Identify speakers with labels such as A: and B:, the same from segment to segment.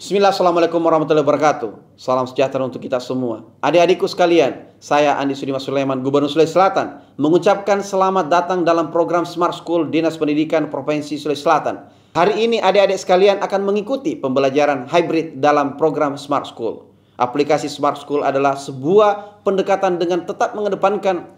A: Bismillah, Assalamualaikum warahmatullahi wabarakatuh. Salam sejahtera untuk kita semua. Adik-adikku sekalian, saya Andi Sudimas Sulaiman, Gubernur Sulawesi Selatan, mengucapkan selamat datang dalam program Smart School Dinas Pendidikan Provinsi Sulawesi Selatan. Hari ini adik-adik sekalian akan mengikuti pembelajaran hybrid dalam program Smart School. Aplikasi Smart School adalah sebuah pendekatan dengan tetap mengedepankan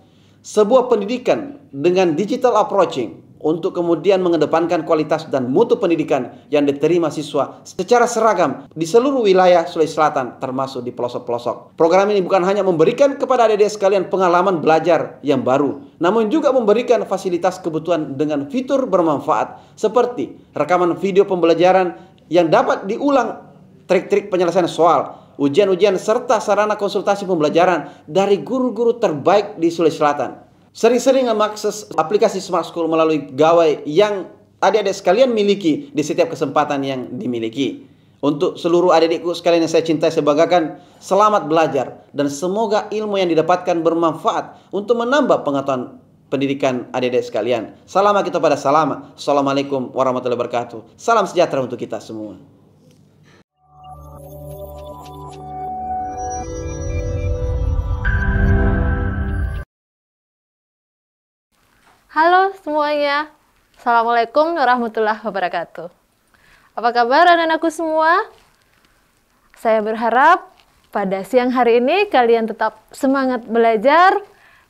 A: sebuah pendidikan dengan digital approaching, untuk kemudian mengedepankan kualitas dan mutu pendidikan yang diterima siswa secara seragam di seluruh wilayah Sulawesi Selatan, termasuk di pelosok-pelosok. Program ini bukan hanya memberikan kepada adik-adik sekalian pengalaman belajar yang baru, namun juga memberikan fasilitas kebutuhan dengan fitur bermanfaat seperti rekaman video pembelajaran yang dapat diulang, trik-trik penyelesaian soal, ujian-ujian, serta sarana konsultasi pembelajaran dari guru-guru terbaik di Sulawesi Selatan. Sering-sering mengakses aplikasi Smart School melalui gawai yang adik-adik sekalian miliki di setiap kesempatan yang dimiliki. Untuk seluruh adik-adikku sekalian yang saya cintai, saya banggakan, selamat belajar dan semoga ilmu yang didapatkan bermanfaat untuk menambah pengetahuan pendidikan adik-adik sekalian. Salam kita pada salam. Assalamualaikum warahmatullahi wabarakatuh. Salam sejahtera untuk kita semua.
B: Halo semuanya, Assalamualaikum warahmatullahi wabarakatuh. Apa kabar anak-anakku semua? Saya berharap pada siang hari ini kalian tetap semangat belajar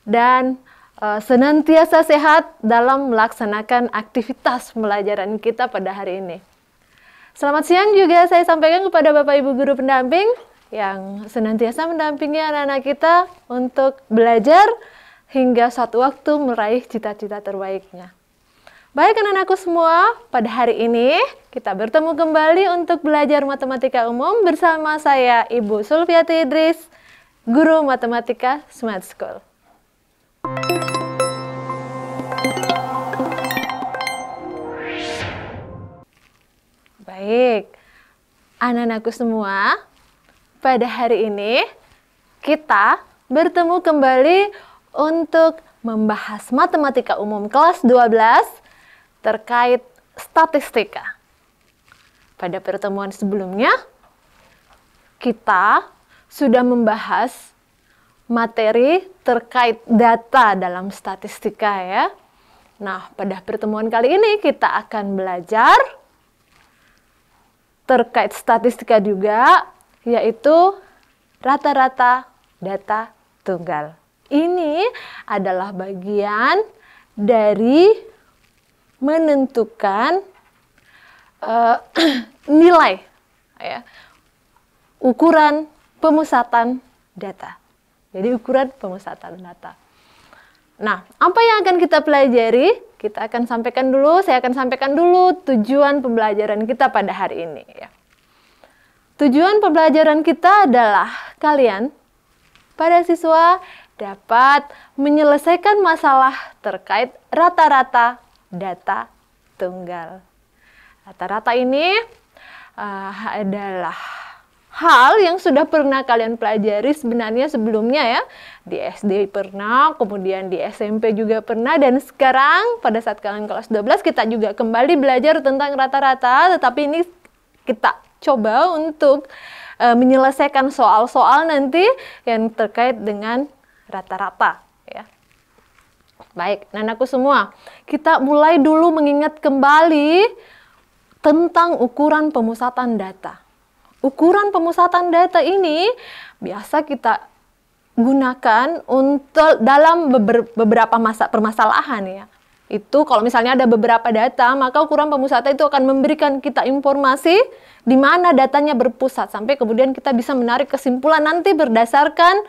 B: dan senantiasa sehat dalam melaksanakan aktivitas pembelajaran kita pada hari ini. Selamat siang juga saya sampaikan kepada Bapak Ibu Guru Pendamping yang senantiasa mendampingi anak-anak kita untuk belajar hingga suatu waktu meraih cita-cita terbaiknya. Baik anak-anakku semua, pada hari ini kita bertemu kembali untuk belajar matematika umum bersama saya Ibu Sulfiati Idris, Guru Matematika Smart School. Baik, anak-anakku semua, pada hari ini kita bertemu kembali untuk membahas matematika umum kelas 12 terkait statistika. Pada pertemuan sebelumnya, kita sudah membahas materi terkait data dalam statistika ya. Nah, pada pertemuan kali ini kita akan belajar terkait statistika juga, yaitu rata-rata data tunggal. Ini adalah bagian dari menentukan nilai, ya, ukuran pemusatan data. Jadi ukuran pemusatan data. Nah, apa yang akan kita pelajari? Kita akan sampaikan dulu, saya akan sampaikan dulu tujuan pembelajaran kita pada hari ini. Ya. Tujuan pembelajaran kita adalah kalian, para siswa, dapat menyelesaikan masalah terkait rata-rata data tunggal. Rata-rata ini adalah hal yang sudah pernah kalian pelajari sebenarnya sebelumnya ya. Di SD pernah, kemudian di SMP juga pernah, dan sekarang pada saat kalian kelas 12 kita juga kembali belajar tentang rata-rata, tetapi ini kita coba untuk menyelesaikan soal-soal nanti yang terkait dengan rata-rata ya. Baik, anak-anakku semua, kita mulai dulu mengingat kembali tentang ukuran pemusatan data. Ukuran pemusatan data ini biasa kita gunakan untuk dalam beberapa permasalahan ya. Itu kalau misalnya ada beberapa data, maka ukuran pemusatan itu akan memberikan kita informasi di mana datanya berpusat sampai kemudian kita bisa menarik kesimpulan nanti berdasarkan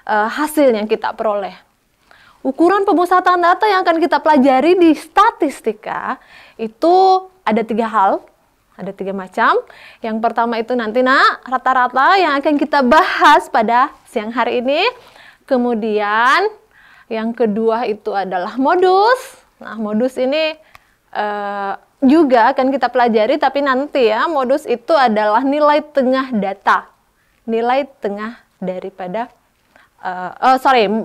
B: hasil yang kita peroleh. Ukuran pemusatan data yang akan kita pelajari di statistika itu ada 3 hal, ada 3 macam. Yang pertama itu nanti rata-rata yang akan kita bahas pada siang hari ini. Kemudian yang kedua itu adalah modus. Nah, modus ini juga akan kita pelajari, tapi nanti ya, modus itu adalah nilai tengah data. Nilai tengah daripada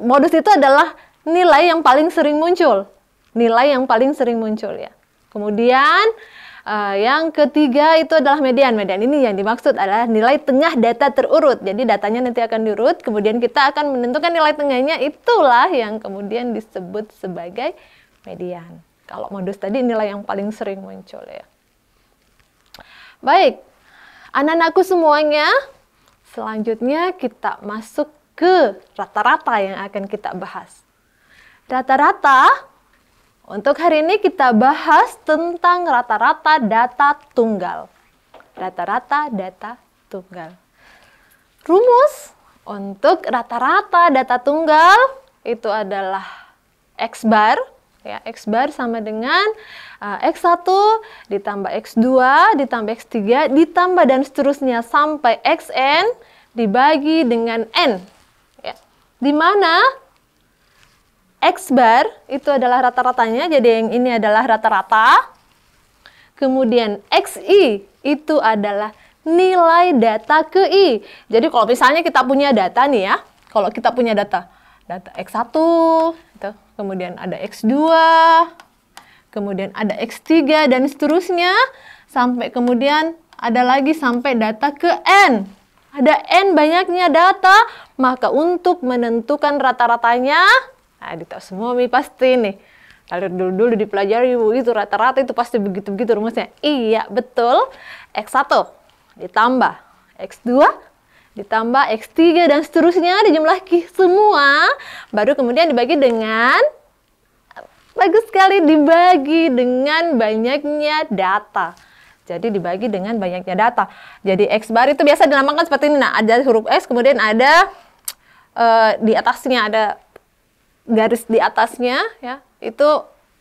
B: modus itu adalah nilai yang paling sering muncul. Nilai yang paling sering muncul ya. Kemudian Yang ketiga itu adalah median. Median ini yang dimaksud adalah nilai tengah data terurut. Jadi datanya nanti akan diurut, kemudian kita akan menentukan nilai tengahnya, itulah yang kemudian disebut sebagai median. Kalau modus tadi nilai yang paling sering muncul ya. Baik, anak-anakku semuanya, selanjutnya kita masuk ke rata-rata yang akan kita bahas. Rata-rata, untuk hari ini kita bahas tentang rata-rata data tunggal. Rata-rata data tunggal. Rumus untuk rata-rata data tunggal itu adalah X bar. Ya, X bar sama dengan X1 ditambah X2 ditambah X3 ditambah dan seterusnya sampai Xn dibagi dengan N. Ya. Di mana X bar itu adalah rata-ratanya, jadi yang ini adalah rata-rata. Kemudian XI itu adalah nilai data ke I. Jadi kalau misalnya kita punya data nih ya, kalau kita punya data X1, gitu, kemudian ada X2, kemudian ada X3 dan seterusnya, sampai kemudian ada lagi sampai data ke N. Ada N banyaknya data, maka untuk menentukan rata-ratanya, nah, ditahu semua Mi pasti nih. Kalau dulu dipelajari itu rata-rata itu pasti begitu-begitu rumusnya. Iya, betul. X1 ditambah X2 ditambah X3 dan seterusnya dijumlah semua, baru kemudian dibagi dengan, bagus sekali, dibagi dengan banyaknya data. Jadi dibagi dengan banyaknya data. Jadi X bar itu biasa dinamakan seperti ini. Nah, ada huruf S, kemudian ada di atasnya ada garis di atasnya, ya, itu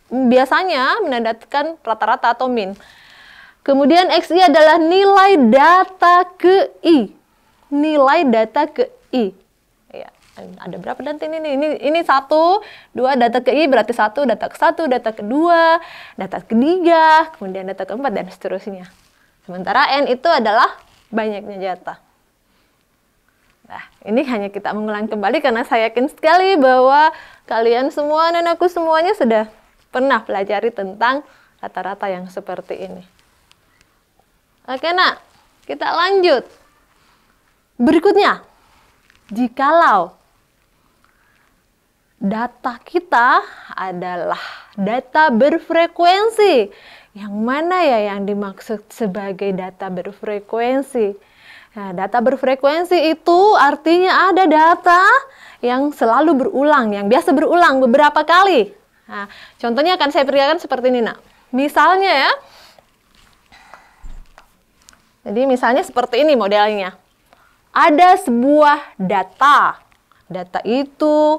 B: biasanya menandakan rata-rata atau min. Kemudian XI adalah nilai data ke I. Nilai data ke I. Ya, ada berapa nanti ini 1, 2 data ke I berarti 1, data ke 1, data kedua, data ketiga, kemudian data keempat dan seterusnya. Sementara N itu adalah banyaknya data. Nah, ini hanya kita mengulang kembali karena saya yakin sekali bahwa kalian semua dan aku semuanya sudah pernah pelajari tentang rata-rata yang seperti ini. Oke, nak, kita lanjut. Berikutnya, jikalau data kita adalah data berfrekuensi, yang mana ya yang dimaksud sebagai data berfrekuensi? Nah, data berfrekuensi itu artinya ada data yang selalu berulang, yang biasa berulang beberapa kali. Nah, contohnya akan saya berikan seperti ini, nak. Misalnya ya, jadi misalnya seperti ini modelnya. Ada sebuah data. Data itu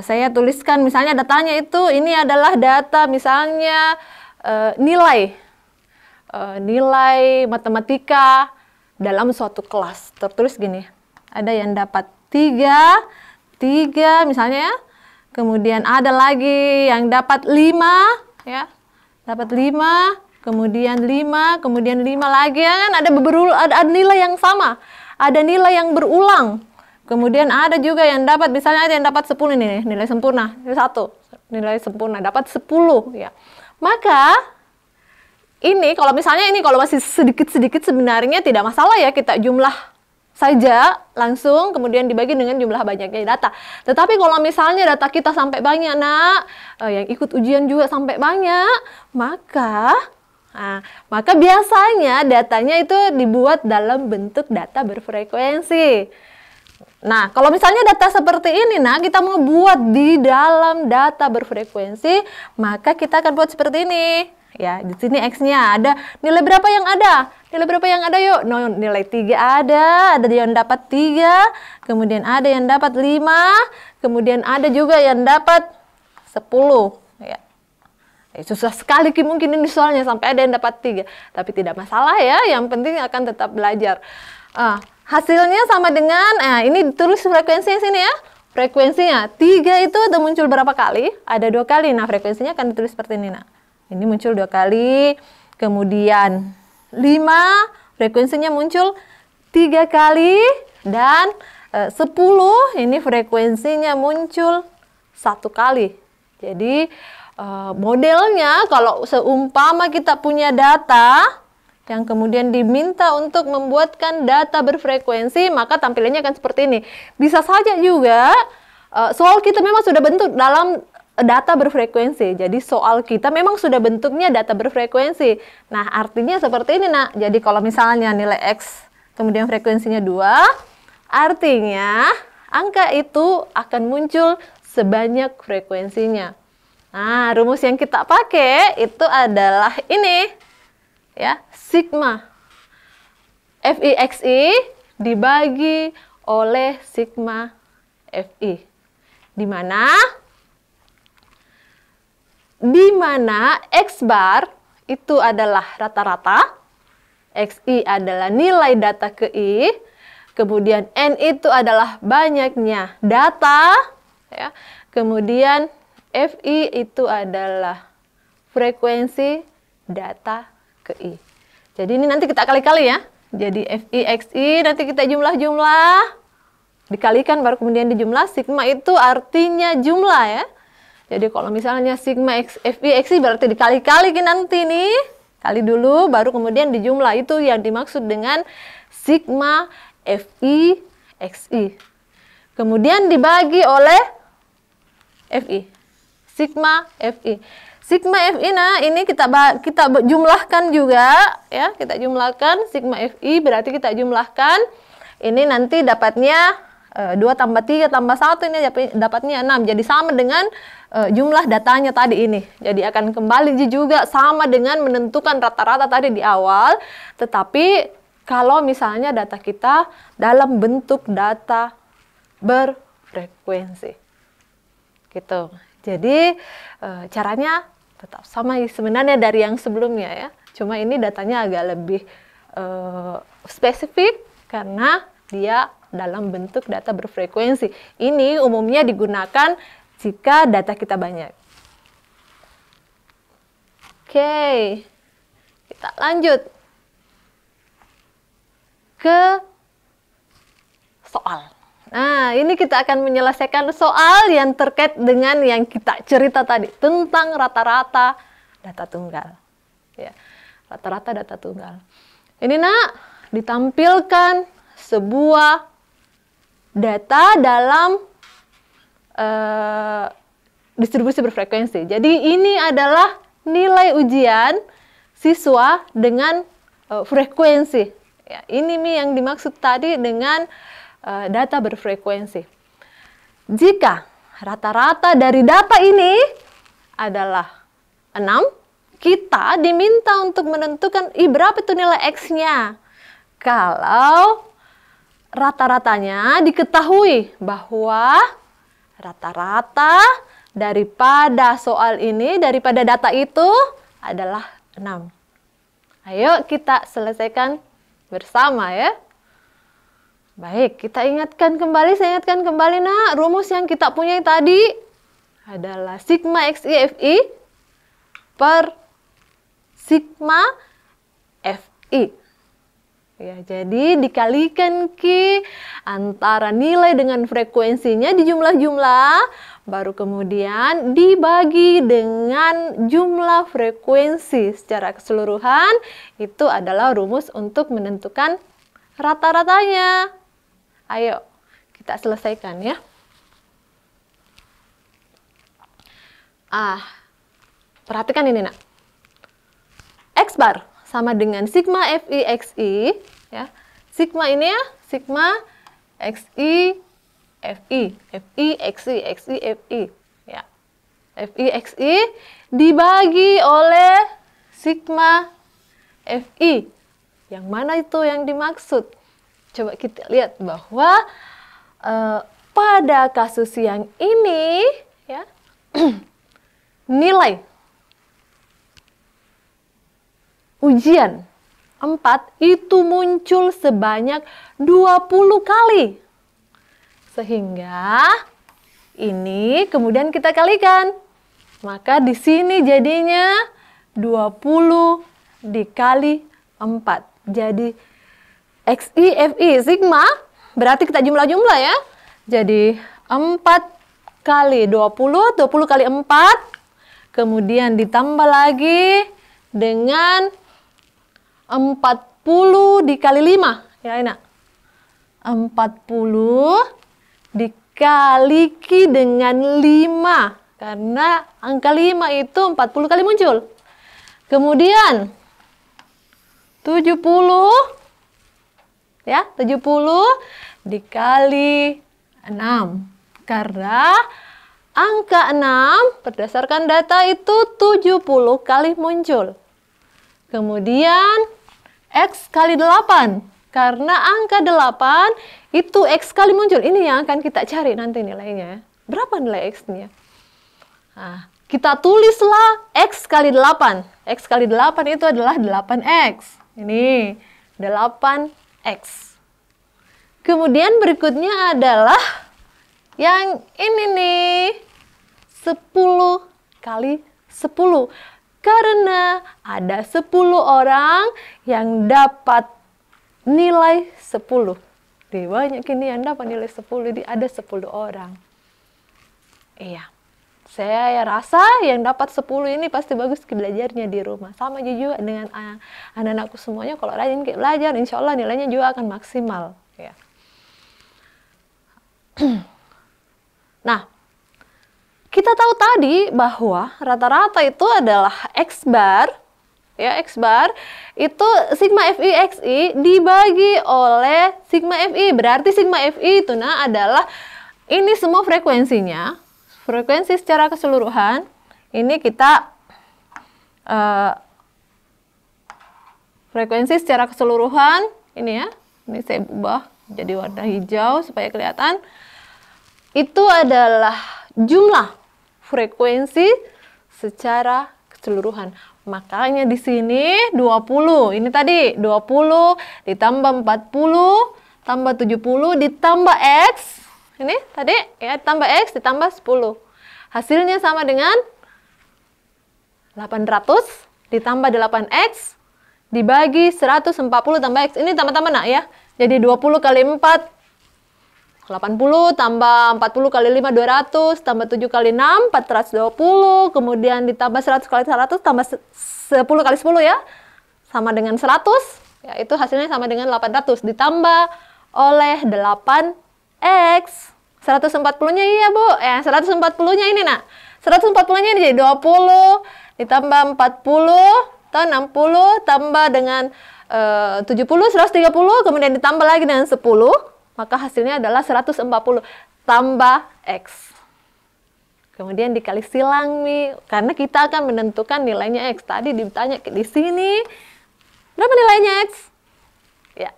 B: saya tuliskan, misalnya datanya itu ini adalah data misalnya nilai matematika dalam suatu kelas. Tertulis gini, ada yang dapat 3 misalnya ya. Kemudian ada lagi yang dapat 5 ya. Dapat 5, kemudian 5, kemudian 5 lagi ya kan, ada nilai yang sama. Ada nilai yang berulang. Kemudian ada juga yang dapat, misalnya ada yang dapat 10 ini, nilai sempurna. Ini 1, nilai sempurna dapat 10 ya. Maka ini kalau misalnya kalau masih sedikit-sedikit sebenarnya tidak masalah ya, kita jumlah saja langsung kemudian dibagi dengan jumlah banyaknya data. Tetapi kalau misalnya data kita sampai banyak, nak, yang ikut ujian juga sampai banyak, maka biasanya datanya itu dibuat dalam bentuk data berfrekuensi. Nah, kalau misalnya data seperti ini, nah, kita mau buat di dalam data berfrekuensi, maka kita akan buat seperti ini. Ya, di sini X-nya ada nilai berapa yang ada? Nilai berapa yang ada yuk? No, nilai 3 ada yang dapat 3, kemudian ada yang dapat 5, kemudian ada juga yang dapat 10. Ya. Susah sekali mungkin ini soalnya sampai ada yang dapat 3. Tapi tidak masalah ya, yang penting akan tetap belajar. Hasilnya sama dengan, ini ditulis frekuensinya sini ya. Frekuensinya 3 itu ada muncul berapa kali? Ada 2 kali. Nah, frekuensinya akan ditulis seperti ini, nah. Ini muncul 2 kali, kemudian 5, frekuensinya muncul 3 kali, dan 10, ini frekuensinya muncul 1 kali. Jadi, modelnya kalau seumpama kita punya data yang kemudian diminta untuk membuatkan data berfrekuensi, maka tampilannya akan seperti ini. Bisa saja juga soal kita memang sudah bentuk dalam data berfrekuensi. Jadi soal kita memang sudah bentuknya data berfrekuensi. Nah, artinya seperti ini, Nak. Jadi kalau misalnya nilai X kemudian frekuensinya 2, artinya angka itu akan muncul sebanyak frekuensinya. Nah, rumus yang kita pakai itu adalah ini, ya, sigma FI/XI dibagi oleh sigma FI. Di mana X bar itu adalah rata-rata, XI adalah nilai data ke I, kemudian N itu adalah banyaknya data, ya. Kemudian FI itu adalah frekuensi data ke I. Jadi ini nanti kita kali-kali ya. Jadi FI/XI nanti kita jumlah-jumlah, dikalikan baru kemudian dijumlah. Sigma itu artinya jumlah ya. Jadi kalau misalnya sigma FI/XI berarti dikali-kali nanti nih. Kali dulu baru kemudian dijumlah. Itu yang dimaksud dengan sigma FI/XI. Kemudian dibagi oleh FI. Sigma FI. Sigma FI, nah ini kita jumlahkan juga ya, kita jumlahkan sigma FI berarti kita jumlahkan ini nanti dapatnya 2 tambah 3 tambah 1 ini dapatnya 6. Jadi sama dengan jumlah datanya tadi ini. Jadi akan kembali juga sama dengan menentukan rata-rata tadi di awal, tetapi kalau misalnya data kita dalam bentuk data berfrekuensi. Gitu. Jadi caranya tetap sama sebenarnya dari yang sebelumnya ya. Cuma ini datanya agak lebih spesifik karena dia dalam bentuk data berfrekuensi. Ini umumnya digunakan jika data kita banyak. Oke, kita lanjut ke soal. Nah, ini kita akan menyelesaikan soal yang terkait dengan yang kita cerita tadi tentang rata-rata data tunggal. Ya, rata-rata data tunggal. Ini Nak, ditampilkan sebuah data dalam distribusi berfrekuensi. Jadi ini adalah nilai ujian siswa dengan frekuensi. Ya, ini yang dimaksud tadi dengan data berfrekuensi. Jika rata-rata dari data ini adalah 6, kita diminta untuk menentukan berapa itu nilai X-nya. Kalau rata-ratanya diketahui bahwa rata-rata daripada soal ini, daripada data itu adalah 6. Ayo kita selesaikan bersama ya. Baik, kita ingatkan kembali, saya ingatkan kembali Nak, rumus yang kita punya tadi adalah sigma XI FI per sigma FI. Ya, jadi dikalikan Q antara nilai dengan frekuensinya di jumlah-jumlah, baru kemudian dibagi dengan jumlah frekuensi secara keseluruhan, itu adalah rumus untuk menentukan rata-ratanya. Ayo, kita selesaikan ya. Perhatikan ini Nak. X bar sama dengan sigma FI/XI ya. Sigma ini ya, sigma XI FI, FI/XI, XI FI ya. FI/XI dibagi oleh sigma FI. Yang mana itu yang dimaksud? Coba kita lihat bahwa pada kasus yang ini ya nilai ujian 4 itu muncul sebanyak 20 kali. Sehingga ini kemudian kita kalikan. Maka di sini jadinya 20 dikali 4. Jadi XI FI sigma berarti kita jumlah-jumlah ya. Jadi 4 kali 20, 20 kali 4, kemudian ditambah lagi dengan 40 dikali 5. Ya, enak. 40 dikali dengan 5. Karena angka 5 itu 40 kali muncul. Kemudian 70, ya, 70 dikali 6. Karena angka 6 berdasarkan data itu 70 kali muncul. Kemudian X kali 8. Karena angka 8 itu X kali muncul. Ini yang akan kita cari nanti nilainya. Berapa nilai X-nya? Nah, kita tulislah X kali 8. X kali 8 itu adalah 8X. Ini 8X. Kemudian berikutnya adalah yang ini nih. 10 kali 10. Karena ada 10 orang yang dapat nilai 10. Banyak ini yang dapat nilai 10. Jadi ada 10 orang. Iya. Saya rasa yang dapat 10 ini pasti bagus belajarnya di rumah. Sama juga dengan anak-anakku semuanya. Kalau rajin belajar, insya Allah nilainya juga akan maksimal. Ya. Nah, kita tahu tadi bahwa rata-rata itu adalah X bar. Ya, X bar itu sigma FI XI dibagi oleh sigma FI. Berarti sigma FI itu adalah ini semua frekuensinya. Frekuensi secara keseluruhan, ini kita frekuensi secara keseluruhan, ini ya, ini saya ubah jadi warna hijau supaya kelihatan. Itu adalah jumlah frekuensi secara keseluruhan. Makanya di sini 20, ini tadi 20 ditambah 40, tambah 70, ditambah X. Ini tadi ya tambah X ditambah 10. Hasilnya sama dengan 800 ditambah 8X dibagi 140 tambah X. Ini tambah-tambah nak ya. Jadi 20 kali 4 80 tambah 40 kali 5 200 tambah 7 kali 6 420, kemudian ditambah 100 kali 100 tambah 10 kali 10 ya. Sama dengan 100. Ya, itu hasilnya sama dengan 800 ditambah oleh 8X. 140-nya iya, Bu. 140-nya ini, nak. 140-nya ini jadi 20 ditambah 40 atau 60 tambah dengan 70 130, kemudian ditambah lagi dengan 10, maka hasilnya adalah 140 tambah X. Kemudian dikali silang nih, karena kita akan menentukan nilainya X. Tadi ditanya di sini berapa nilainya X? Ya.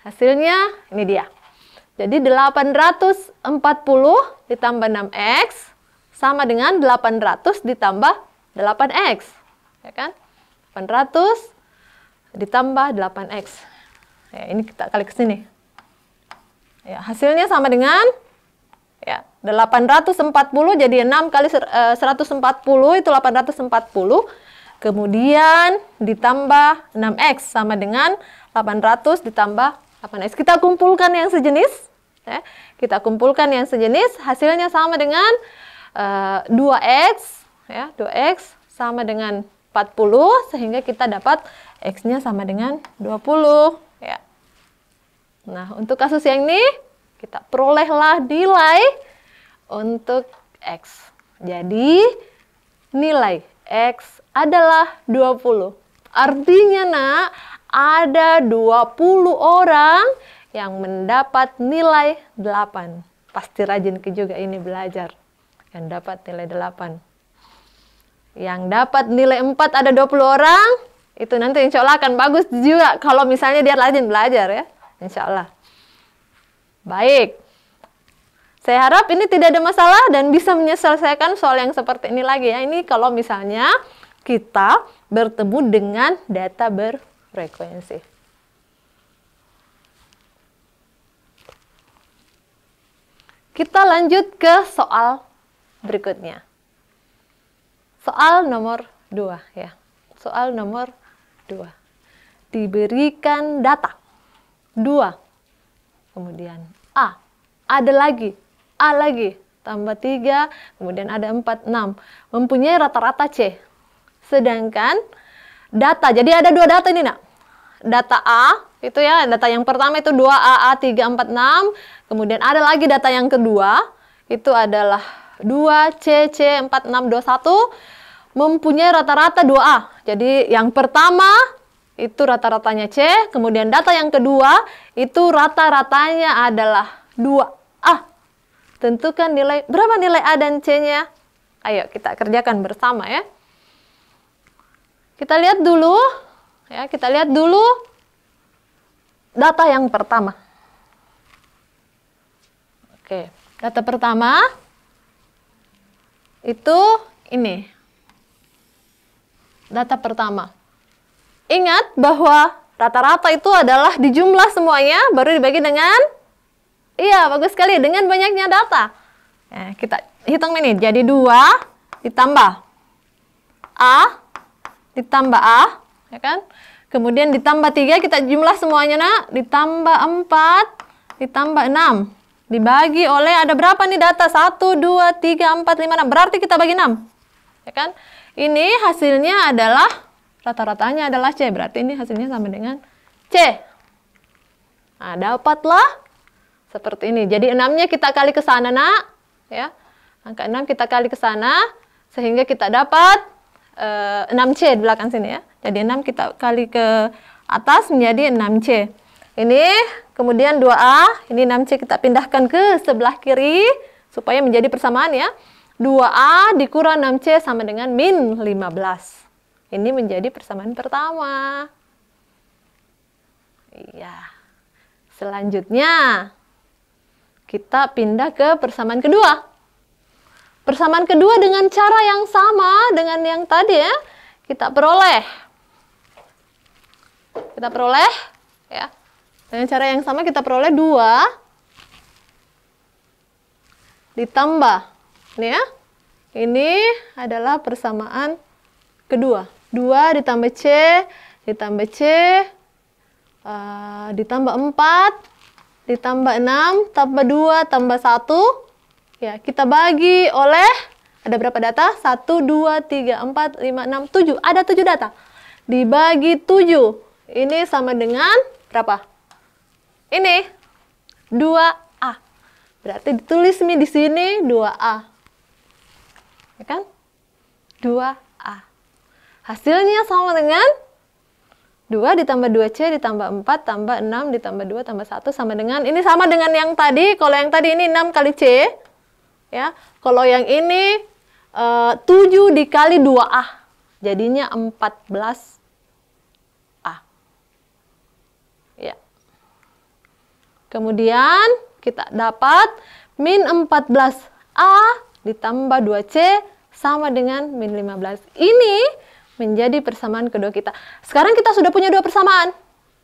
B: Hasilnya ini dia. Jadi 840 ditambah 6X sama dengan 800 ditambah 8X. Ya kan? 800 ditambah 8X. Ya, ini kita kali ke sini. Ya, hasilnya sama dengan ya, 840 jadi 6 kali 140 itu 840. Kemudian ditambah 6X sama dengan 800 ditambah 8X. Kita kumpulkan yang sejenis. Ya. Kita kumpulkan yang sejenis, hasilnya sama dengan 2X. Ya, 2X sama dengan 40, sehingga kita dapat X-nya sama dengan 20. Ya. Nah, untuk kasus yang ini, kita perolehlah nilai untuk X. Jadi, nilai X adalah 20. Artinya, nak, ada 20 orang yang mendapat nilai 8. Pasti rajin juga ini belajar. Yang dapat nilai 8. Yang dapat nilai 4 ada 20 orang. Itu nanti insya Allah akan bagus juga kalau misalnya dia rajin belajar ya. Insya Allah. Baik. Saya harap ini tidak ada masalah dan bisa menyelesaikan soal yang seperti ini lagi ya. Ini kalau misalnya kita bertemu dengan data berfrekuensi. Kita lanjut ke soal berikutnya. Soal nomor 2 ya. Soal nomor 2. Diberikan data 2. Kemudian A. Ada lagi. A lagi. tambah 3, kemudian ada 4, 6. Mempunyai rata-rata C. Sedangkan data, jadi ada dua data ini nak. Data A, itu ya, data yang pertama itu 2A, A3, 4, 6. Kemudian ada lagi data yang kedua, itu adalah 2C, C, 4, 6, 2, 1. Mempunyai rata-rata 2A. Jadi yang pertama itu rata-ratanya C, kemudian data yang kedua itu rata-ratanya adalah 2A. Tentukan nilai, berapa nilai A dan C-nya? Ayo kita kerjakan bersama ya. Kita lihat dulu, ya, kita lihat dulu data yang pertama. Oke, data pertama itu ini. Data pertama. Ingat bahwa rata-rata itu adalah dijumlah semuanya, baru dibagi dengan, iya bagus sekali, dengan banyaknya data. Nah, kita hitung ini, jadi 2 ditambah A, ditambah A, ya kan? Kemudian ditambah 3, kita jumlah semuanya nak, ditambah 4, ditambah 6. Dibagi oleh, ada berapa nih data? 1, 2, 3, 4, 5, 6. Berarti kita bagi 6. Ya kan? Ini hasilnya adalah rata-ratanya adalah C, berarti ini hasilnya sama dengan C. Nah, dapatlah seperti ini. Jadi 6-nya kita kali ke sana, nak. Ya. Angka 6 kita kali ke sana, sehingga kita dapat 6C di belakang sini ya. Jadi 6 kita kali ke atas menjadi 6C. Ini kemudian 2A, ini 6C kita pindahkan ke sebelah kiri, supaya menjadi persamaan ya. 2A dikurang 6C sama dengan min 15. Ini menjadi persamaan pertama. Iya. Selanjutnya, kita pindah ke persamaan kedua. Persamaan kedua dengan cara yang sama dengan yang tadi ya. Kita peroleh. Ya. Dengan cara yang sama kita peroleh 2 ditambah. Ini ya. Ini adalah persamaan kedua. 2 ditambah C, ditambah C, ditambah 4, ditambah 6, tambah 2, tambah 1. Ya, kita bagi oleh, ada berapa data? 1, 2, 3, 4, 5, 6, 7. Ada 7 data. Dibagi 7. Ini sama dengan berapa? Ini 2A. Berarti ditulis nih di sini 2A. Ya kan? 2A. Hasilnya sama dengan 2 ditambah 2C ditambah 4 tambah 6 ditambah 2 tambah 1 sama dengan, ini sama dengan yang tadi. Kalau yang tadi ini 6 kali C. Ya. Kalau yang ini 7 dikali 2A. Jadinya 14A. Ya. Kemudian kita dapat min 14A ditambah 2C sama dengan min 15. Ini menjadi persamaan kedua kita. Sekarang kita sudah punya dua persamaan.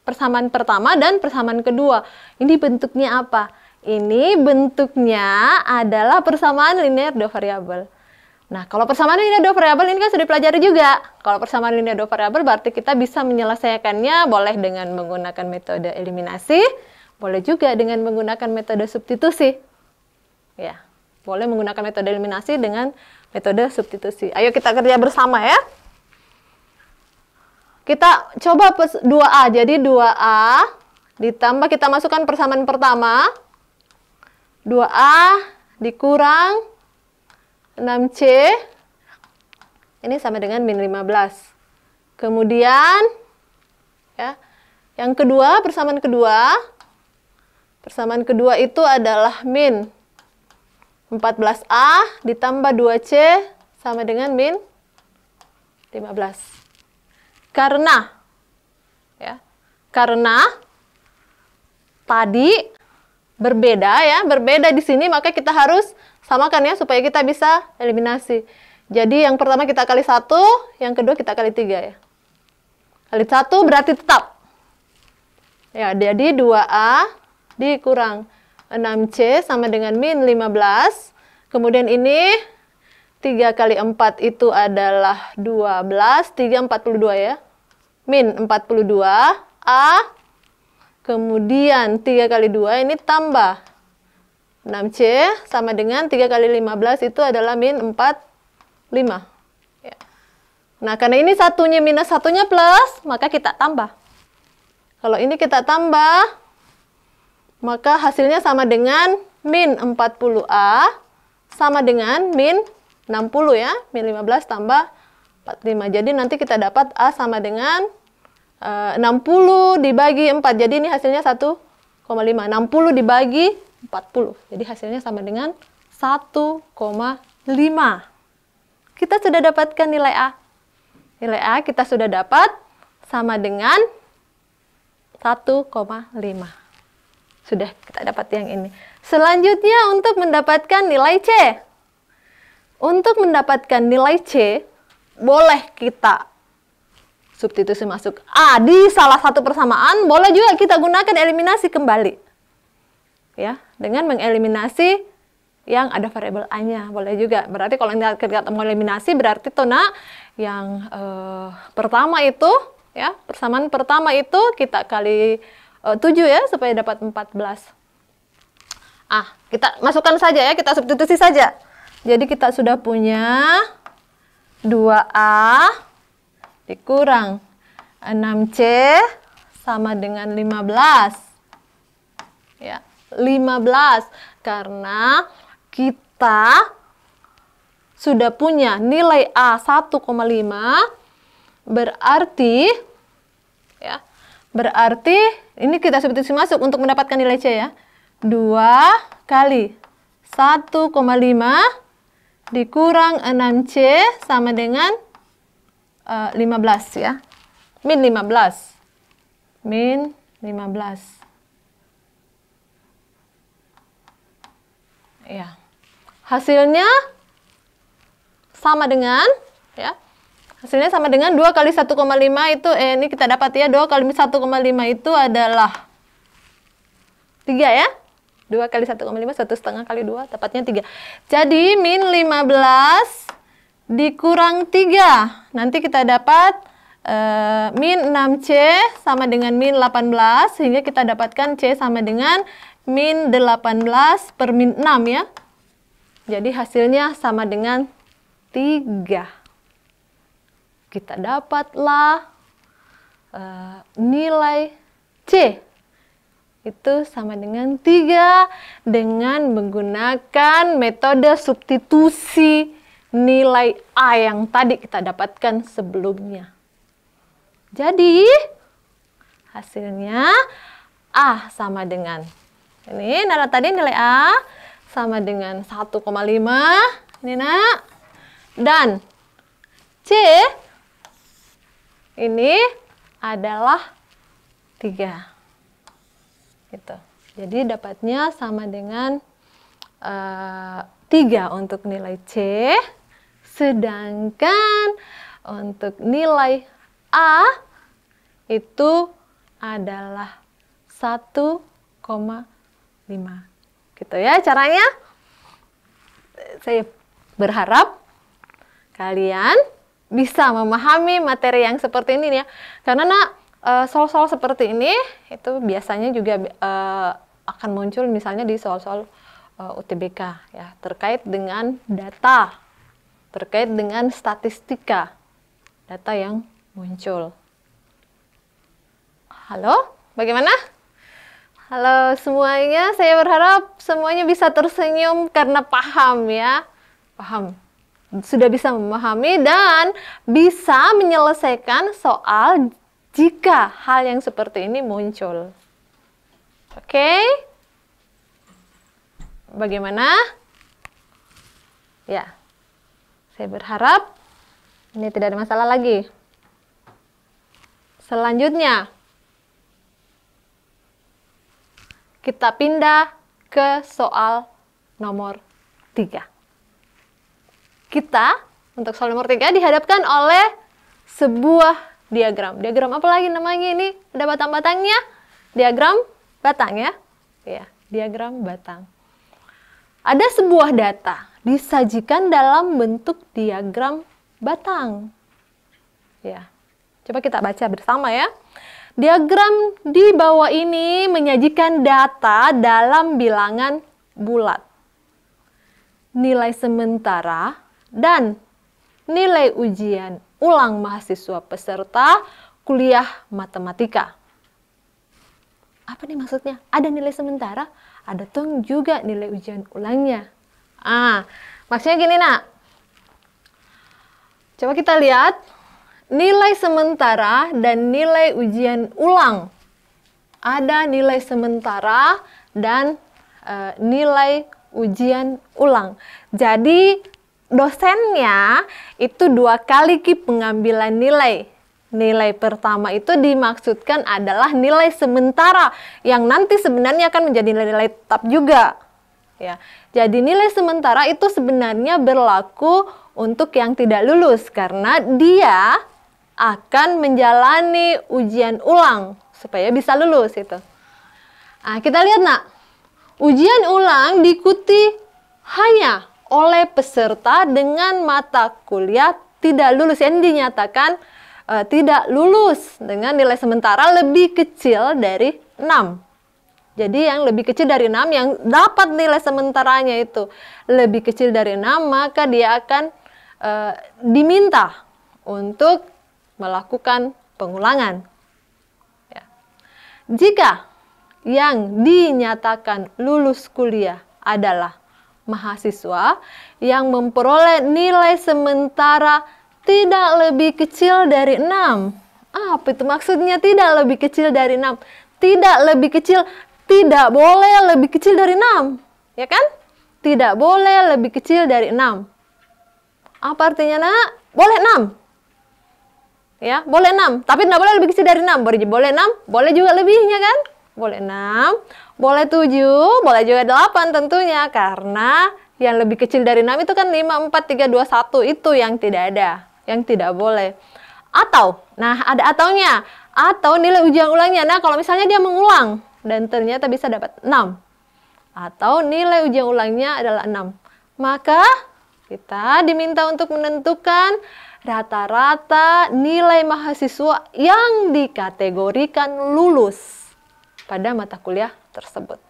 B: Persamaan pertama dan persamaan kedua. Ini bentuknya apa? Ini bentuknya adalah persamaan linear dua variabel. Nah, kalau persamaan linear dua variabel ini kan sudah dipelajari juga. Kalau persamaan linear dua variabel berarti kita bisa menyelesaikannya boleh dengan menggunakan metode eliminasi, boleh juga dengan menggunakan metode substitusi. Ya, boleh menggunakan metode eliminasi dengan metode substitusi. Ayo kita kerja bersama ya. Kita coba 2A, jadi 2A ditambah, kita masukkan persamaan pertama, 2A dikurang 6C, ini sama dengan min 15. Kemudian, ya, yang kedua, persamaan kedua itu adalah min 14A ditambah 2C sama dengan min 15. Karena tadi berbeda di sini, maka kita harus samakan ya supaya kita bisa eliminasi. Jadi yang pertama kita kali 1, yang kedua kita kali 3 ya. Kali 1 berarti tetap. Ya, jadi 2A dikurang 6C sama dengan min 15. Kemudian ini 3 kali 4 itu adalah 12, 3, 42 ya. Min 42, A. Kemudian 3 kali 2 ini tambah 6C sama dengan 3 kali 15 itu adalah min 45. Ya. Nah, karena ini satunya minus, satunya plus, maka kita tambah. Kalau ini kita tambah, maka hasilnya sama dengan min 40A sama dengan min 60 ya. Min 15 tambah 45. Jadi nanti kita dapat A sama dengan 60 dibagi 4. Jadi ini hasilnya 1,5. 60 dibagi 40. Jadi hasilnya sama dengan 1,5. Kita sudah dapatkan nilai A. Nilai A kita sudah dapat sama dengan 1,5. Sudah kita dapat yang ini. Selanjutnya untuk mendapatkan nilai C. Untuk mendapatkan nilai C, boleh kita substitusi masuk A di salah satu persamaan, boleh juga kita gunakan eliminasi kembali. Ya, dengan mengeliminasi yang ada variabel A-nya, boleh juga. Berarti kalau kita mau eliminasi, berarti Tona yang pertama itu, ya, persamaan pertama itu kita kali 7 ya, supaya dapat 14. Kita masukkan saja ya, kita substitusi saja. Jadi kita sudah punya 2A dikurang 6C sama dengan 15. Ya, 15. Karena kita sudah punya nilai A 1,5, berarti ya, berarti ini kita substitusi masuk untuk mendapatkan nilai C ya. 2 kali 1,5 dikurang 6C sama dengan 15 ya. Min 15. Min 15. Ya. Hasilnya sama dengan ya. Hasilnya sama dengan 2 kali 1,5 itu ini kita dapat ya, 2 kali 1,5 itu adalah 3 ya. 2 kali 1,5, 1,5 kali 2, tepatnya 3. Jadi, min 15 dikurang 3. Nanti kita dapat min 6C sama dengan min 18, sehingga kita dapatkan C sama dengan min 18 per min 6 ya. Jadi, hasilnya sama dengan 3. Kita dapatlah nilai C. Itu sama dengan 3 dengan menggunakan metode substitusi nilai A yang tadi kita dapatkan sebelumnya. Jadi, hasilnya A sama dengan, ini nilai tadi nilai A sama dengan 1,5, ini nak. Dan C ini adalah 3. Gitu. Jadi dapatnya sama dengan 3 untuk nilai C, sedangkan untuk nilai A itu adalah 1,5. Gitu ya caranya. Saya berharap kalian bisa memahami materi yang seperti ini ya. Karena soal-soal seperti ini itu biasanya juga akan muncul misalnya di soal-soal UTBK ya, terkait dengan data, terkait dengan statistika data yang muncul. Halo, bagaimana? Halo semuanya, saya berharap semuanya bisa tersenyum karena paham ya, paham. Sudah bisa memahami dan bisa menyelesaikan soal jika hal yang seperti ini muncul. Oke? Bagaimana? Ya. Saya berharap ini tidak ada masalah lagi. Selanjutnya, kita pindah ke soal nomor 3. Kita, untuk soal nomor 3, dihadapkan oleh sebuah diagram. Diagram apa lagi namanya ini? Ada batang-batangnya? Diagram batang ya? Ya, diagram batang. Ada sebuah data disajikan dalam bentuk diagram batang. Ya. Coba kita baca bersama ya. Diagram di bawah ini menyajikan data dalam bilangan bulat. Nilai sementara dan nilai ujian ulang mahasiswa peserta kuliah matematika. Apa nih maksudnya? Ada nilai sementara, ada toh juga nilai ujian ulangnya. Maksudnya gini nak. Coba kita lihat nilai sementara dan nilai ujian ulang. Ada nilai sementara dan nilai ujian ulang. Jadi dosennya itu 2 kali pengambilan nilai. Nilai pertama itu dimaksudkan adalah nilai sementara yang nanti sebenarnya akan menjadi nilai tetap juga. Ya. Jadi nilai sementara itu sebenarnya berlaku untuk yang tidak lulus karena dia akan menjalani ujian ulang supaya bisa lulus itu. Kita lihat nak, ujian ulang diikuti hanya oleh peserta dengan mata kuliah tidak lulus yang dinyatakan tidak lulus dengan nilai sementara lebih kecil dari 6. Jadi yang lebih kecil dari 6 yang dapat nilai sementaranya itu lebih kecil dari 6, maka dia akan diminta untuk melakukan pengulangan. Ya. Jika yang dinyatakan lulus kuliah adalah mahasiswa yang memperoleh nilai sementara tidak lebih kecil dari 6. Apa itu maksudnya tidak lebih kecil dari 6? Tidak lebih kecil, tidak boleh lebih kecil dari 6. Ya kan? Tidak boleh lebih kecil dari 6. Apa artinya nak? Boleh 6. Ya, boleh 6. Tapi tidak boleh lebih kecil dari 6. Boleh 6, boleh juga lebihnya kan? Boleh 6, boleh 7, boleh juga 8 tentunya. Karena yang lebih kecil dari 6 itu kan 5, 4, 3, 2, 1. Itu yang tidak ada. Yang tidak boleh. Atau, nah ada ataunya. Atau nilai ujian ulangnya. Nah kalau misalnya dia mengulang dan ternyata bisa dapat 6. Atau nilai ujian ulangnya adalah 6. Maka kita diminta untuk menentukan rata-rata nilai mahasiswa yang dikategorikan lulus pada mata kuliah tersebut.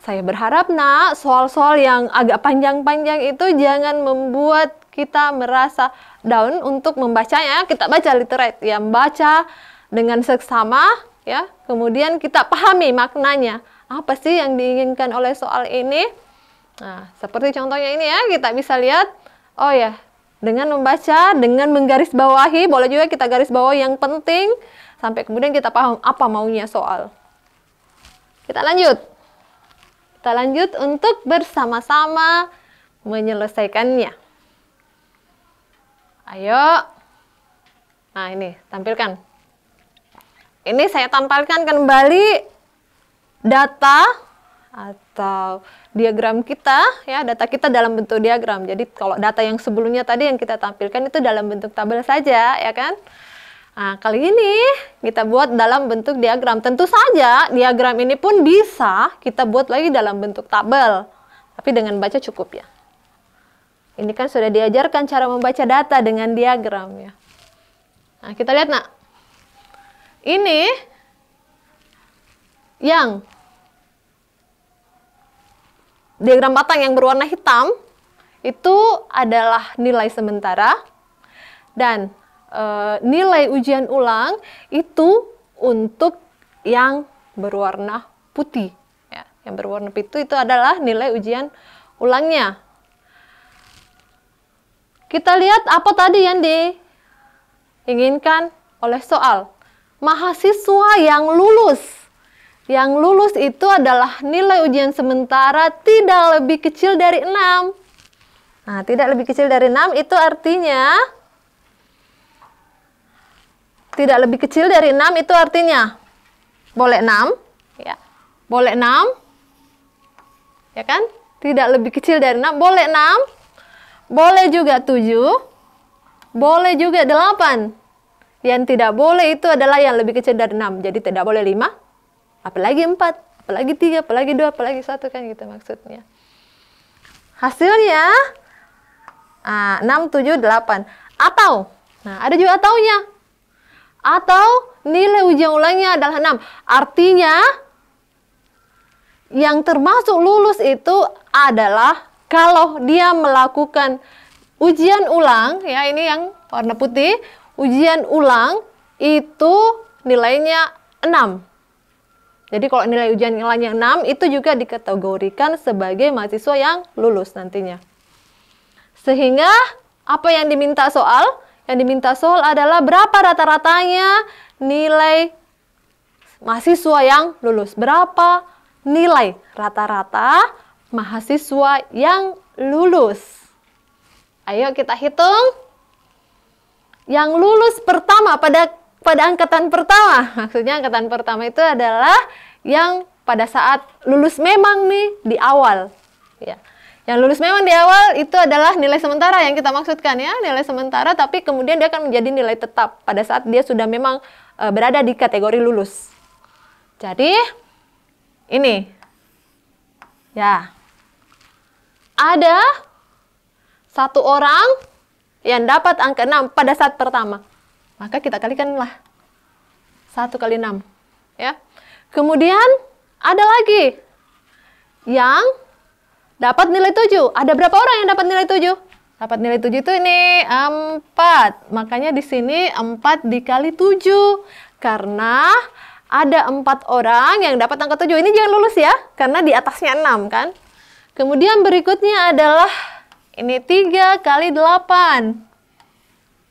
B: Saya berharap nak, soal-soal yang agak panjang-panjang itu jangan membuat kita merasa down untuk membacanya. Kita baca literate, ya, baca dengan seksama, ya. Kemudian kita pahami maknanya. Apa sih yang diinginkan oleh soal ini? Nah, seperti contohnya ini ya, kita bisa lihat. Oh ya, dengan membaca, dengan menggarisbawahi, boleh juga kita garis bawah yang penting sampai kemudian kita paham apa maunya soal. Kita lanjut. Kita lanjut untuk bersama-sama menyelesaikannya. Ayo. Nah, ini tampilkan. Ini saya tampilkan kembali data atau diagram kita, ya, data kita dalam bentuk diagram. Jadi kalau data yang sebelumnya tadi yang kita tampilkan itu dalam bentuk tabel saja, ya kan? Nah, kali ini kita buat dalam bentuk diagram. Tentu saja diagram ini pun bisa kita buat lagi dalam bentuk tabel. Tapi dengan baca cukup ya. Ini kan sudah diajarkan cara membaca data dengan diagram ya. Nah, kita lihat nak. Ini yang diagram batang yang berwarna hitam itu adalah nilai sementara dan nilai ujian ulang itu untuk yang berwarna putih. Ya, yang berwarna putih itu adalah nilai ujian ulangnya. Kita lihat apa tadi yang diinginkan oleh soal. Mahasiswa yang lulus. Yang lulus itu adalah nilai ujian sementara tidak lebih kecil dari 6. Nah, tidak lebih kecil dari 6 itu artinya tidak lebih kecil dari 6 itu artinya boleh 6, ya. Boleh 6. Ya kan? Tidak lebih kecil dari 6, boleh 6. Boleh juga 7. Boleh juga 8. Yang tidak boleh itu adalah yang lebih kecil dari 6. Jadi tidak boleh 5, apalagi 4, apalagi 3, apalagi 2, apalagi 1 kan gitu maksudnya. Hasilnya 6, 7, 8. Atau, nah ada juga ataunya. Atau nilai ujian ulangnya adalah 6. Artinya yang termasuk lulus itu adalah kalau dia melakukan ujian ulang, ya ini yang warna putih, ujian ulang itu nilainya 6. Jadi kalau nilai ujian ulangnya 6 itu juga dikategorikan sebagai mahasiswa yang lulus nantinya. Sehingga apa yang diminta soal? Yang diminta soal adalah berapa rata-ratanya nilai mahasiswa yang lulus. Berapa nilai rata-rata mahasiswa yang lulus? Ayo kita hitung. Yang lulus pertama pada angkatan pertama. Maksudnya angkatan pertama itu adalah yang pada saat lulus memang nih di awal. Ya. Yang lulus memang di awal itu adalah nilai sementara yang kita maksudkan ya. Nilai sementara tapi kemudian dia akan menjadi nilai tetap pada saat dia sudah memang berada di kategori lulus. Jadi ini ya, ada satu orang yang dapat angka 6 pada saat pertama, maka kita kalikanlah 1 kali 6 ya. Kemudian ada lagi yang dapat nilai 7. Ada berapa orang yang dapat nilai 7? Dapat nilai 7 itu ini 4. Makanya di sini 4 dikali 7 karena ada 4 orang yang dapat angka 7. Ini jangan lulus ya, karena di atasnya 6 kan. Kemudian berikutnya adalah ini 3 kali 8.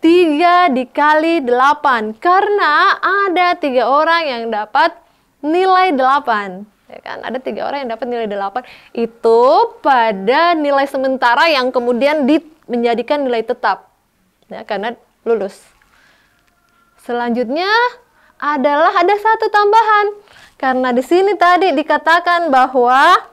B: 3 dikali 8. Karena ada 3 orang yang dapat nilai 8. Ya kan? Ada 3 orang yang dapat nilai 8. Itu pada nilai sementara yang kemudian menjadikan nilai tetap. Ya, karena lulus. Selanjutnya adalah ada satu tambahan. Karena di sini tadi dikatakan bahwa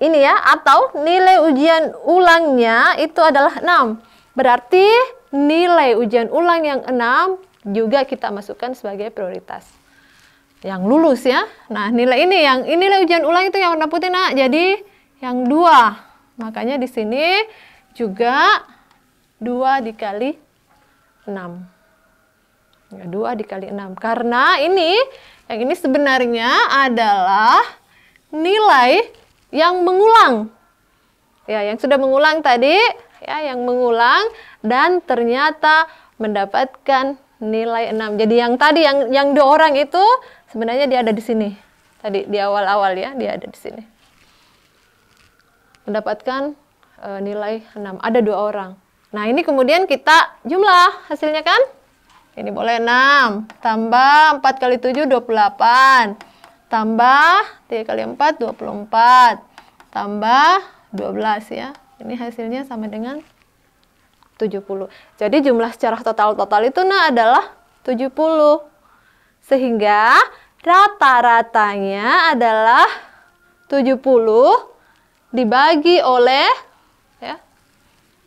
B: ini ya, atau nilai ujian ulangnya itu adalah 6. Berarti nilai ujian ulang yang 6 juga kita masukkan sebagai prioritas. Yang lulus ya. Nah, nilai ini nilai ujian ulang itu yang warna putih, Nak. Jadi yang 2. Makanya di sini juga 2 dikali 6. 2 dikali 6. Karena yang ini sebenarnya adalah nilai yang mengulang. Ya, yang sudah mengulang tadi, ya, yang mengulang dan ternyata mendapatkan nilai 6. Jadi yang tadi yang 2 orang itu sebenarnya dia ada di sini. Tadi di awal-awal ya, dia ada di sini. Mendapatkan nilai 6. Ada 2 orang. Nah, ini kemudian kita jumlah hasilnya kan? Ini boleh 6 tambah 4 kali 7 28. Tambah 3 kali 4 24. Tambah 12 ya. Ini hasilnya sama dengan 70. Jadi jumlah secara total itu adalah 70. Sehingga rata-ratanya adalah 70 dibagi oleh ya,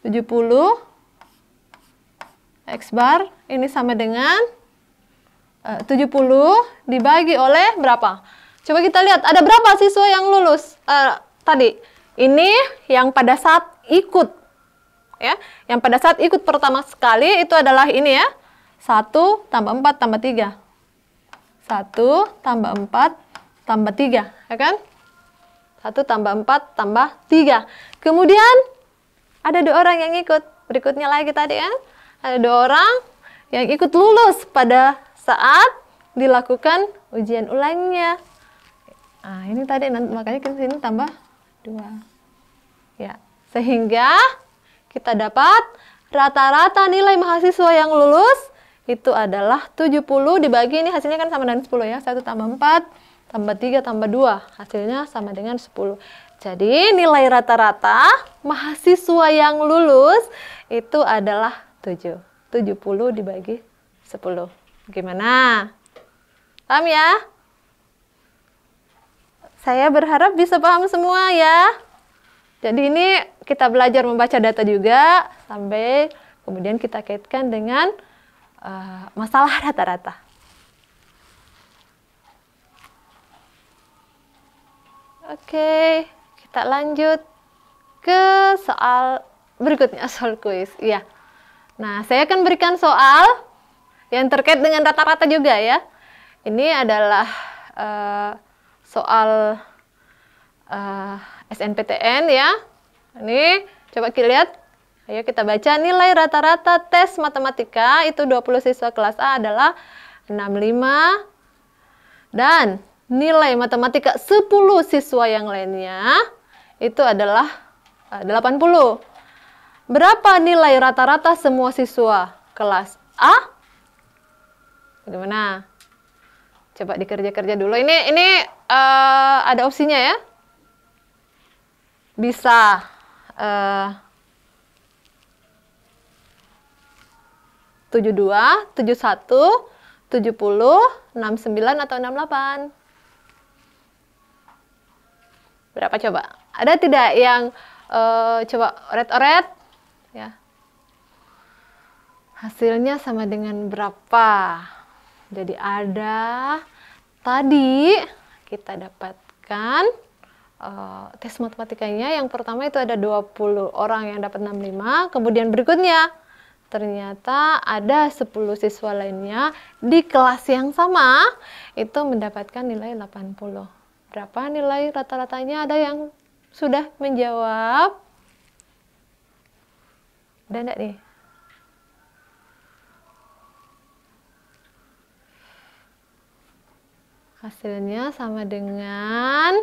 B: 70 X bar ini sama dengan 70 dibagi oleh berapa? Coba kita lihat, ada berapa siswa yang lulus tadi? Ini yang pada saat ikut, ya, yang pada saat ikut pertama sekali itu adalah ini ya, 1 tambah 4 tambah 3. 1 tambah 4 tambah 3, ya kan? 1 tambah 4 tambah 3. Kemudian ada 2 orang yang ikut. Berikutnya lagi tadi ya, ada 2 orang yang ikut lulus pada saat dilakukan ujian ulangnya. Nah, ini tadi makanya ke sini tambah 2. Ya, sehingga kita dapat rata-rata nilai mahasiswa yang lulus itu adalah 70 dibagi ini hasilnya kan sama dengan 10 ya. 1 tambah 4 tambah 3 tambah 2 hasilnya sama dengan 10. Jadi nilai rata-rata mahasiswa yang lulus itu adalah 7. 70 dibagi 10. Gimana? Paham ya? Saya berharap bisa paham semua ya. Jadi ini kita belajar membaca data juga sampai kemudian kita kaitkan dengan masalah rata-rata. Oke, kita lanjut ke soal berikutnya, soal kuis. Iya. Nah, saya akan berikan soal yang terkait dengan rata-rata juga ya. Ini adalah soal SNPTN ya. Ini coba kita lihat. Ayo kita baca nilai rata-rata tes matematika itu 20 siswa kelas A adalah 65 dan nilai matematika 10 siswa yang lainnya itu adalah 80. Berapa nilai rata-rata semua siswa kelas A? Bagaimana? Coba dikerja-kerja dulu. Ini ada opsinya ya. Bisa 72, 71, 70, 69 atau 68. Berapa coba? Ada tidak yang coba oret-oret ya? Hasilnya sama dengan berapa? Jadi ada tadi kita dapatkan tes matematikanya yang pertama itu ada 20 orang yang dapat 65, kemudian berikutnya ternyata ada 10 siswa lainnya di kelas yang sama itu mendapatkan nilai 80. Berapa nilai rata-ratanya? Ada yang sudah menjawab? Ada enggak nih? Hasilnya sama dengan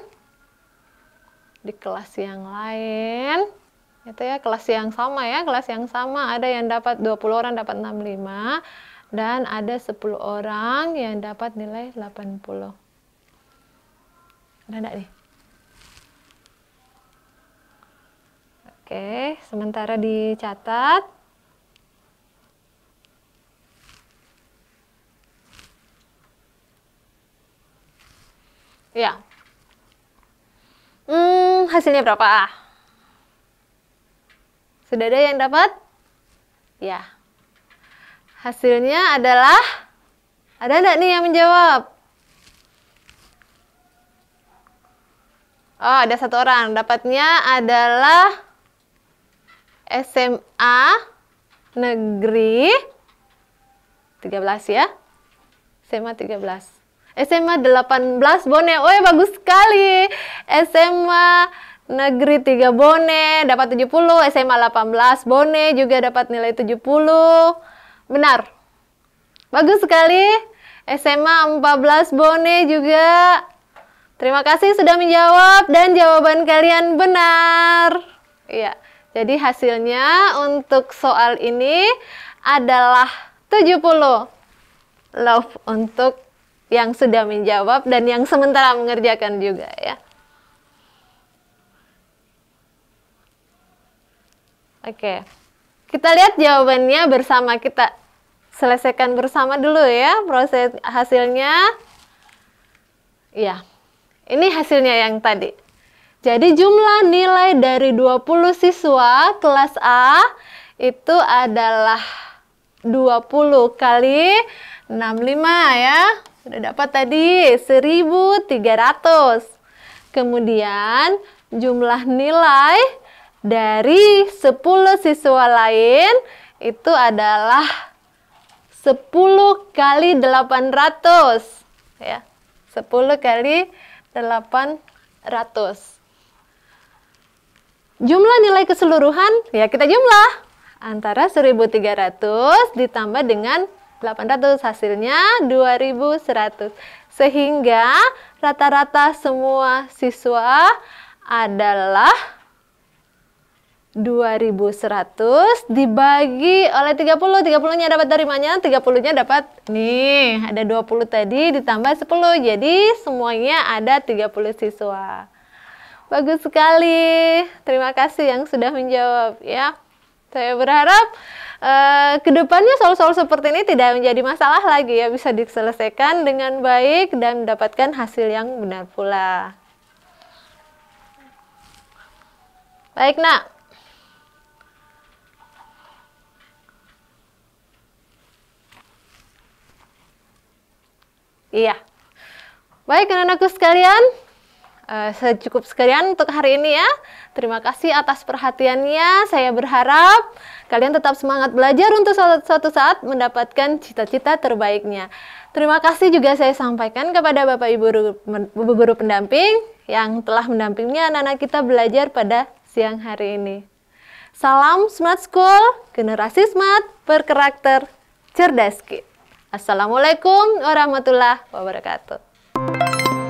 B: di kelas yang lain. Itu ya, kelas yang sama ya, kelas yang sama ada yang dapat 20 orang dapat 65 dan ada 10 orang yang dapat nilai 80. Ada enggak nih? Oke, sementara dicatat. Ya. Hasilnya berapa? Sudah ada yang dapat? Ya. Hasilnya adalah, ada enggak nih yang menjawab? Oh, ada satu orang. Dapatnya adalah SMA Negeri 13 ya. SMA 13. SMA 18 Bone. Oh ya, bagus sekali. SMA Negeri 3 Bone dapat 70, SMA 18 Bone juga dapat nilai 70. Benar. Bagus sekali. SMA 14 Bone juga. Terima kasih sudah menjawab dan jawaban kalian benar. Iya. Jadi hasilnya untuk soal ini adalah 70. Love untuk yang sudah menjawab dan yang sementara mengerjakan juga ya. Oke, kita lihat jawabannya bersama, kita selesaikan bersama dulu ya proses hasilnya. Ya, ini hasilnya yang tadi. Jadi jumlah nilai dari 20 siswa kelas A itu adalah 20 kali 65 ya. Sudah dapat tadi 1.300. Kemudian jumlah nilai dari 10 siswa lain itu adalah 10 kali 800 ya. 10 kali 800. Jumlah nilai keseluruhan ya kita jumlah antara 1.300 ditambah dengan 800, hasilnya 2.100. Sehingga rata-rata semua siswa adalah 2.100 dibagi oleh 30. 30-nya dapat dari mana? 30-nya dapat nih, ada 20 tadi ditambah 10. Jadi semuanya ada 30 siswa. Bagus sekali. Terima kasih yang sudah menjawab ya. Saya berharap kedepannya soal-soal seperti ini tidak menjadi masalah lagi ya, bisa diselesaikan dengan baik dan mendapatkan hasil yang benar pula. Baik nak. Iya. Baik anak-anakku sekalian, cukup sekian untuk hari ini ya. Terima kasih atas perhatiannya. Saya berharap kalian tetap semangat belajar untuk suatu saat mendapatkan cita-cita terbaiknya. Terima kasih juga saya sampaikan kepada Bapak Ibu guru pendamping yang telah mendampingi anak-anak kita belajar pada siang hari ini. Salam Smart School, generasi smart, berkarakter, cerdas. Assalamualaikum warahmatullahi wabarakatuh.